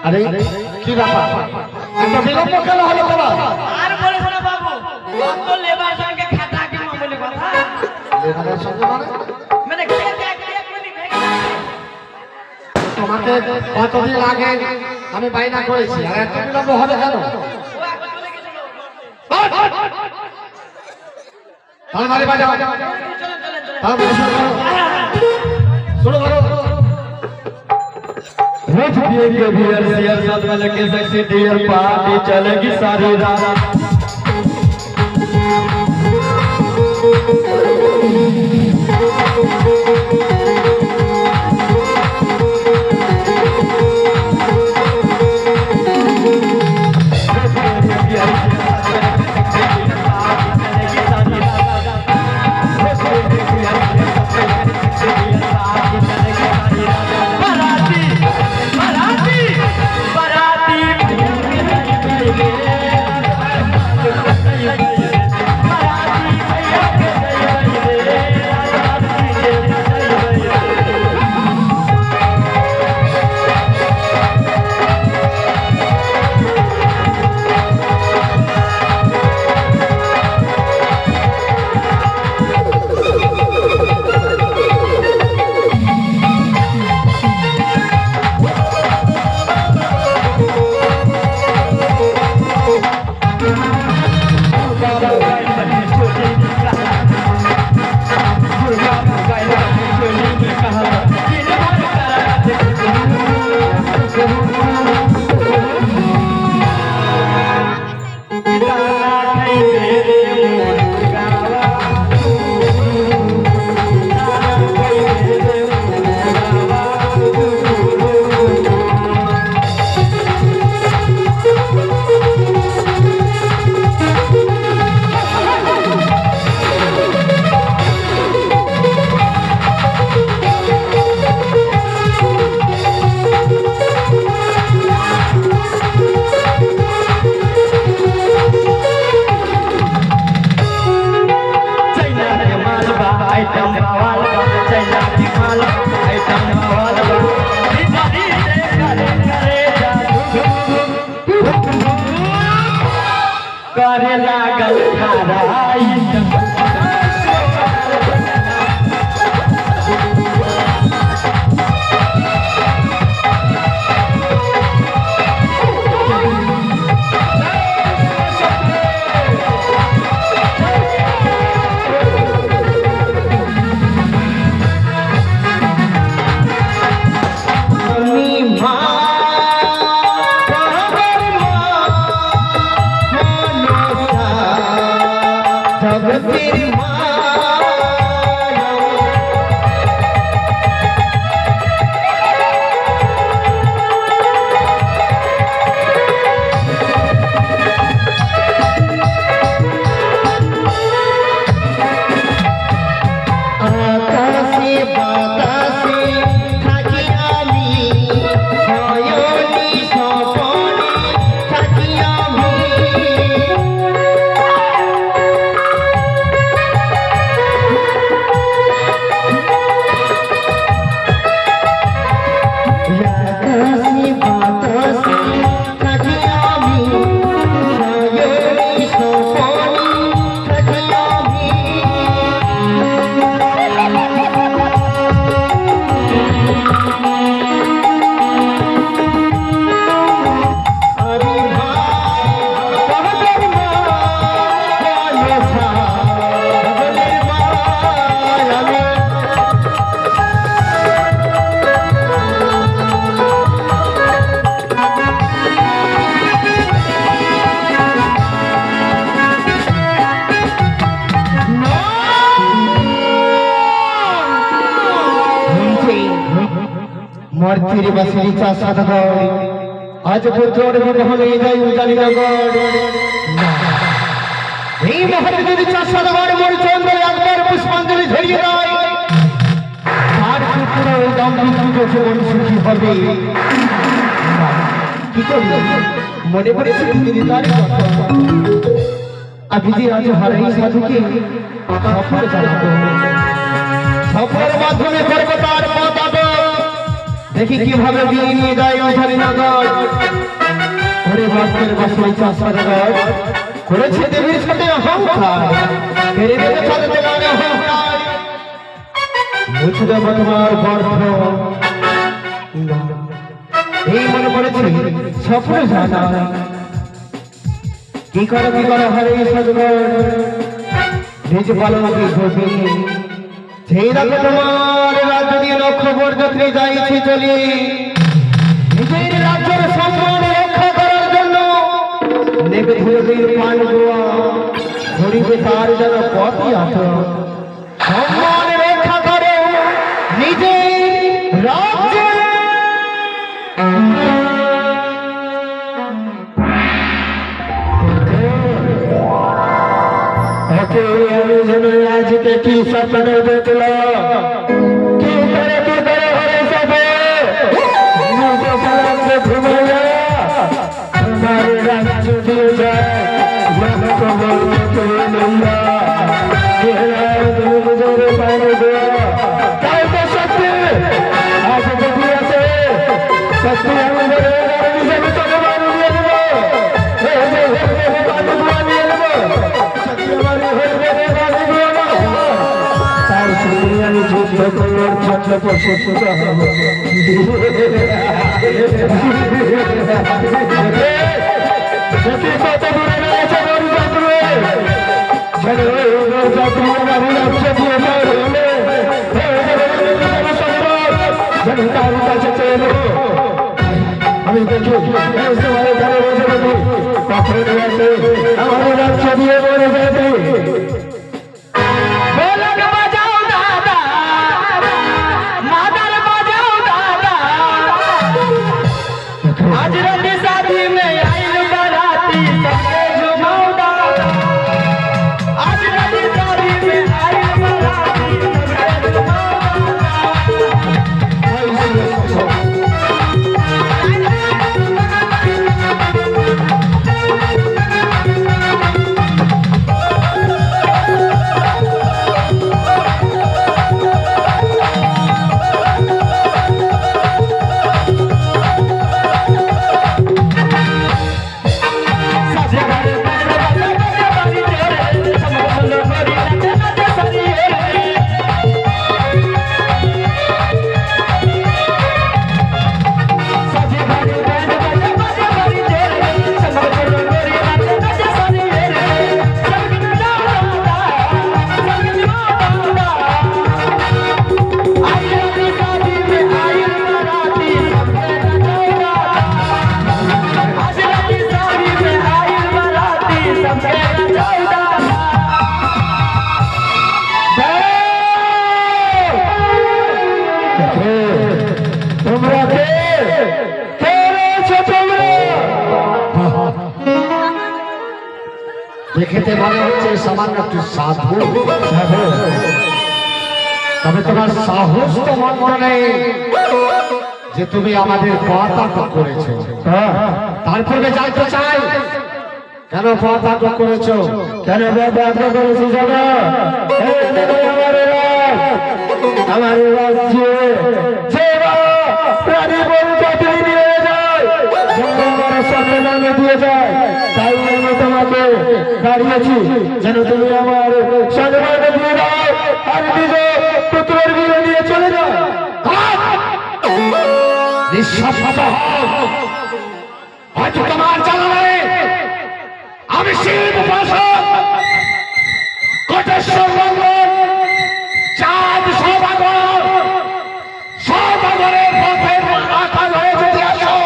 আরে কি ব্যাপার এত বিলম্ব কেন হলো তোমার? আর বলিস না বাবু, তো লেবার সঙ্গে খাতা কি মামুলি কথা। লেবারের সঙ্গে মানে খেতে এক মিনিট ভেঙে তোমাকে কতদিন আগে আমি বাইনা করেছি, আর এত বিলম্ব হবে কেন? ও এখন চলে গেছিল। তালমারি বাজাও, চলেন চলেন চলেন। তালমারি শুরু করো। रोज पिएंगे बियर सियर साथ में लगे सेक्सी डियर पार्टी चलेगी सारी रात करे लागल खराई মর্তির বাসিনী চাষাদগড় আজ পুত্র বিবাহনে যাই উজানিনগর এই মহলে যদি চাষাদগড় মরিচন্দ্র একবার পুষ্পাঞ্জলি ঝরিয়ে দেয় আর পুত্র দাম্ভিক জীবন সুখী হবে। কি করব মনে পড়েছে তিনি তার কথা আমি যে আজ হারাই সাধুকে সফল জানাবো সফল মাধ্যমে করবো তার পথ দেখি কিভাবে বিয়ে নিয়ে যায় ওঝারি নগর। ওরে ভক্তের বসবাই চাষানগর করেছে দেবীর সাথে অহংকার, ফেরে দেবে চলতে লাগে অহংকার। বুঝে দেব তোমার গর্ভ, এই মনে পড়েছে স্বপ্ন জানা। কি করে হরে সদগর নিজ পালকে ঘটি। সেই রাতে তোমার রাজ্য দিয়ে নক্ষবর যাত্রী যাইছে চলি। নিজের রাজ্যের সম্মান রক্ষা করার জন্য নেবে ধীরে পান গোয়া, ধরিবে তার যেন পথই আত। সম্মান রক্ষা করো নিজের রাজ্যে। আমি যেন আজকে কি স্বপ্ন দেখল, কি করে হরে সবে ঘুমাইয়া তোমার রাজ্য দিয়ে যায়। তাই তো সত্যি আজ যদি আছে সত্যি আমি নিজেকে তোকে বাড়ি দিয়ে দেবো, নিয়ে নেবো সত্যি আমার তার সঙ্গে আমি যুদ্ধ করবার জন্য প্রস্তুত হব। কত দূরে রয়েছে আমি দেখি আমার রাজ্য দিয়ে মরে যাবে। आज रात शादी में आइल बाराती सबके झुमाओ दादा। आज रात शादी में आइल बाराती सबके झुमाओ दादा। দেখতে মনে হচ্ছে সামান্য একটু সাধু, তবে তোমার সাহস তো মন্দ নেই যে তুমি আমাদের পথ আটক করেছো। তারপরে জানতে চাই কেন পথ আটক করেছো? কেন আটক করেছি জানো? আমার রাজ্যে প্রাণী বড় চাকরি নিয়ে যায়, সম্মেলনে দিয়ে যায়। তাই আমি তোমাকে দাঁড়িয়েছি যেন তুমি আমার সম্মান দিয়ে দাও আর নিজ পুত্রের বিয়ে নিয়ে চলে যাও। নিঃশব্দ হও, হয়তো তোমার জানা নেই আমি শিব উপাসক কোটেশ্বর মন্ডল চাঁদ সৌভাগরের পথের আশা হয়ে যদি আসো,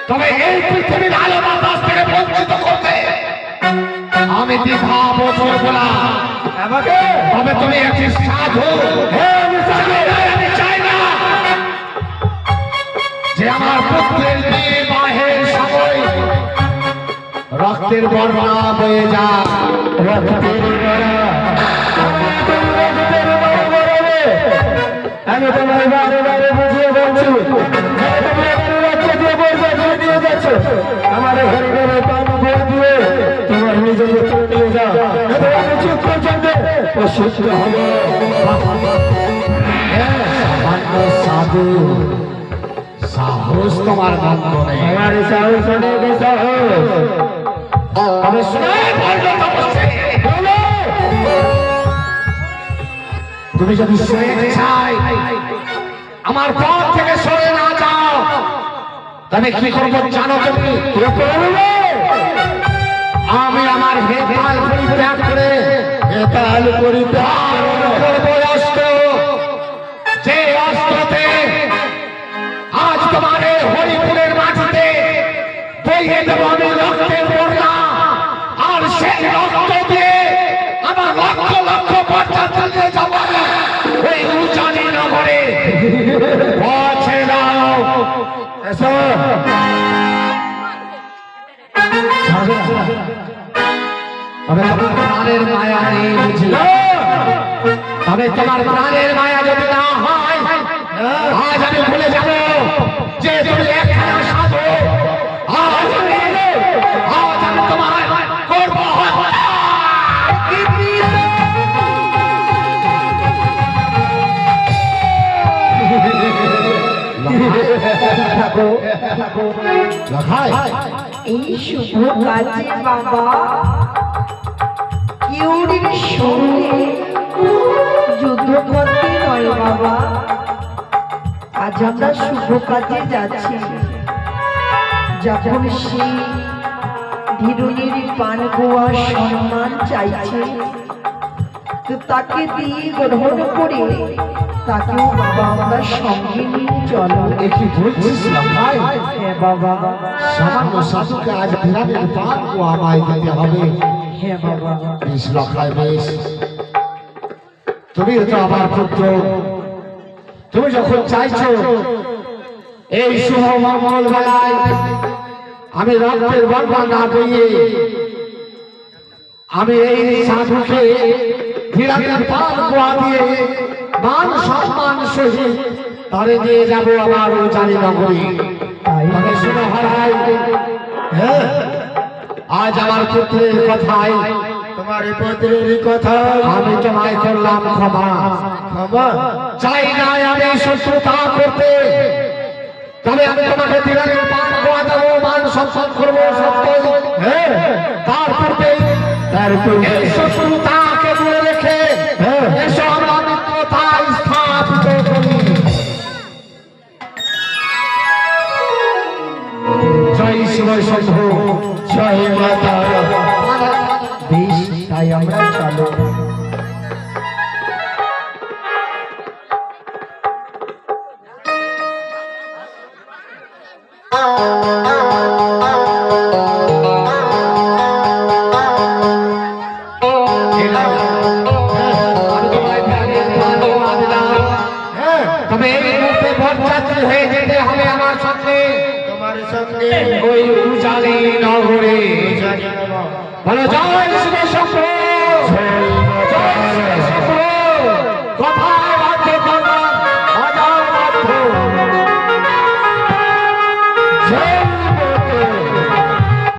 তবে এই পৃথিবীর আলো বাতাস থেকে বঞ্চিত করতে আমি দ্বিধা বোধ করবো না। তবে তুমি একটি সাধু, আমি চাই না যে আমার পুত্রের বিবাহের সময় রক্তের বর্ণা বয়ে যা। আমি তোমার বারে বারে বুঝিয়ে বলছি, আমার ঘরে ঘরে পান ভরে দিয়ে তোমার নিজের নিয়ে যাও, আমি চুপ পর্যন্ত ও সুস্থ হবে। সাধু সাহস তোমার বন্ধ নেই আমার সাহস অনেক সাহস তবে শুনে বললো তপস্যা তুমি যদি স্বেচ্ছায় আমার পথ থেকে সরে না যাও তবে কি করবো জানো তুমি আমি আমার হেতাল পরিত্যাগ করে হেতাল পরিত্যাগ করবো অস্ত্র যে অস্ত্রতে আজ তোমার এই হরিপুরের মাটিতে বইয়ে দেবো আমি রক্তের বন্যা আর সেই রক্ত দিয়ে আমার লক্ষ লক্ষ বাচ্চা চালিয়ে যাবো এই উজানি নগরে পৌঁছে দাও এসো তবে তোমার প্রাণের মায়া নেই বুঝি তবে তোমার প্রাণের মায়া যদি না হয় আজ আমি ভুলে যাব যে তুমি একখানা সাধু আজ আমি তোমার করবো হত্যা। লখাই এই শুভ কাজে বাবা কেউরির সঙ্গে যুদ্ধ করতে নয় বাবা আজ আমরা শুভ কাজে যাচ্ছি যখন সেই ধীরুনির পান গোয়া সম্মান চাইছে তো তাকে দিয়ে গ্রহণ করে তাকেও বাবা আমরা সঙ্গে নিয়ে চলো কি বলছিস লখাই হ্যাঁ বাবা সামান্য সাধুকে আজ বিরামের পান ও আমায় দিতে হবে হ্যাঁ বাবা বেশ লখাই বেশ তুমি তো আমার পুত্র তুমি যখন চাইছো এই শুভ মঙ্গল বেলায় আমি রক্তের বন্যা না বইয়ে আমি এই সাধুকে বিরামের পান কোয়া দিয়ে মান সম্মান সহিত তারে নিয়ে যাবো আমার জানি নগরী তবে শুনো হারাই হ্যাঁ আজ আমার পুত্রের কথাই তোমার পুত্রের কথা আমি তোমায় করলাম ক্ষমা ক্ষমা চাই না আমি শত্রুতা করতে তবে আমি তোমাকে দিনের পান কোয়া দেবো মান সম্মান করবো সত্যই হ্যাঁ তার পূর্বে এই শত্রুতাকে দূরে রেখে এসো আমরা মিত্রতা স্থাপিত করি জয় শিব শম্ভু জয় মাতা বেশ তাই আমরা চলো তবে এই মুহূর্তে বরযাত্রী হয়ে যেতে হবে আমার সঙ্গে তোমার সঙ্গে ওই উজানি নগরে বলো জয় শিব শম্ভু জয় শিব শম্ভু কথায় বাধ্য করলাম অজায় বাধ্য জয়